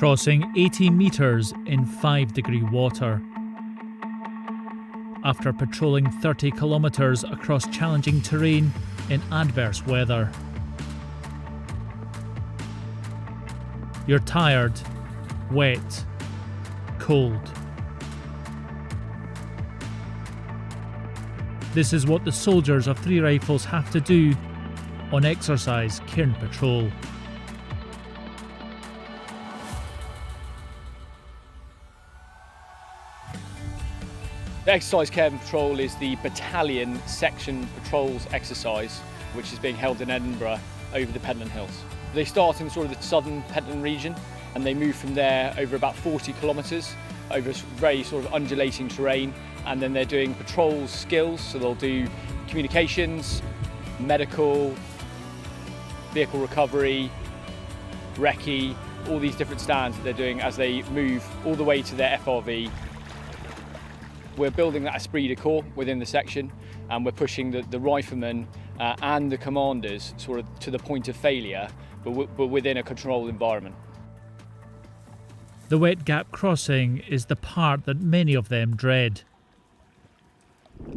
crossing 80 metres in 5-degree water. After patrolling 30 kilometres across challenging terrain in adverse weather. You're tired, wet, cold. This is what the soldiers of 3 Rifles have to do on Exercise Cairn Patrol. The Exercise Cairn Patrol is the battalion section patrols exercise which is being held in Edinburgh over the Pentland Hills. They start in sort of the southern Pentland region and they move from there over about 40 kilometres over very sort of undulating terrain, and then they're doing patrol skills, so they'll do communications, medical, vehicle recovery, recce, all these different stands that they're doing as they move all the way to their FRV. We're building that esprit de corps within the section, and we're pushing the riflemen and the commanders sort of to the point of failure, but within a controlled environment. The wet gap crossing is the part that many of them dread.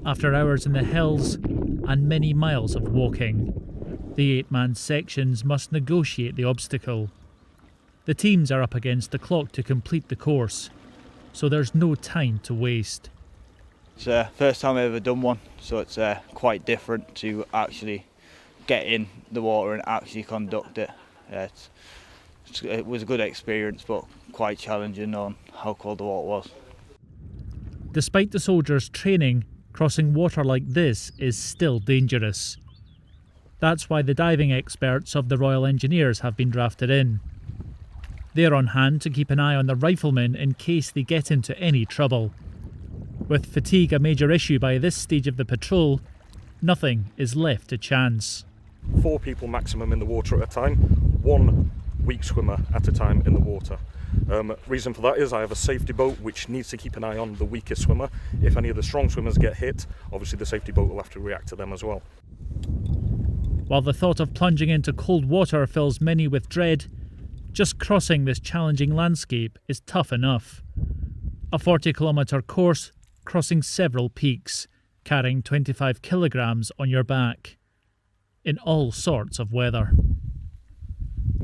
After hours in the hills and many miles of walking, the 8-man sections must negotiate the obstacle. The teams are up against the clock to complete the course, so there's no time to waste. It's the first time I've ever done one, so it's quite different to actually get in the water and actually conduct it. It was a good experience, but quite challenging on how cold the water was. Despite the soldiers' training, crossing water like this is still dangerous. That's why the diving experts of the Royal Engineers have been drafted in. They're on hand to keep an eye on the riflemen in case they get into any trouble. With fatigue a major issue by this stage of the patrol, nothing is left to chance. 4 people maximum in the water at a time, 1 weak swimmer at a time in the water. Reason for that is I have a safety boat which needs to keep an eye on the weakest swimmer. If any of the strong swimmers get hit, obviously the safety boat will have to react to them as well. While the thought of plunging into cold water fills many with dread, just crossing this challenging landscape is tough enough. A 40-kilometre course crossing several peaks, carrying 25 kilograms on your back, in all sorts of weather.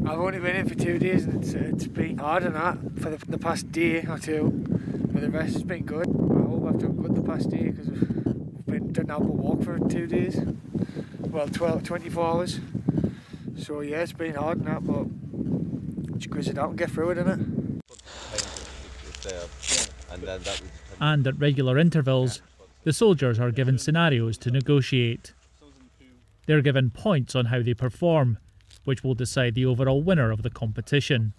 I've only been in for 2 days and it's been hard and that for the past day or two, but the rest has been good. I hope I've done good the past day because I've been doing out a walk for 2 days, well 24 hours. So yeah, it's been hard and that, but just grizz it out and get through it, innit? And at regular intervals, the soldiers are given scenarios to negotiate. They're given points on how they perform, which will decide the overall winner of the competition.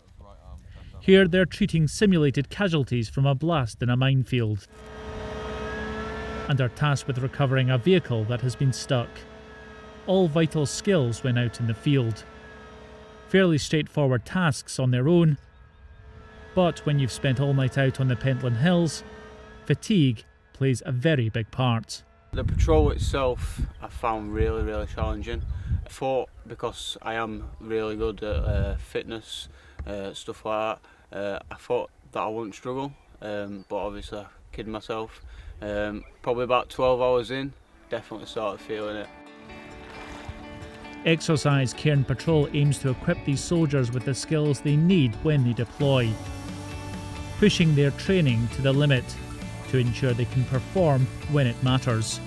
Here they're treating simulated casualties from a blast in a minefield, and are tasked with recovering a vehicle that has been stuck. All vital skills when out in the field. Fairly straightforward tasks on their own, but when you've spent all night out on the Pentland Hills, fatigue plays a very big part. The patrol itself I found really challenging. I thought because I am really good at fitness, stuff like that, I thought that I wouldn't struggle, but obviously I kid myself. Probably about 12 hours in, definitely started feeling it. Exercise Cairn Patrol aims to equip these soldiers with the skills they need when they deploy, pushing their training to the limit to ensure they can perform when it matters.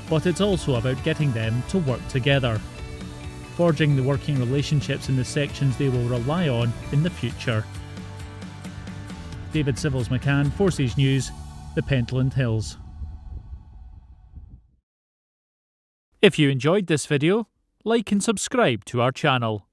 But it's also about getting them to work together, forging the working relationships in the sections they will rely on in the future. David Civils-McCann, Forces News, the Pentland Hills. If you enjoyed this video, like and subscribe to our channel.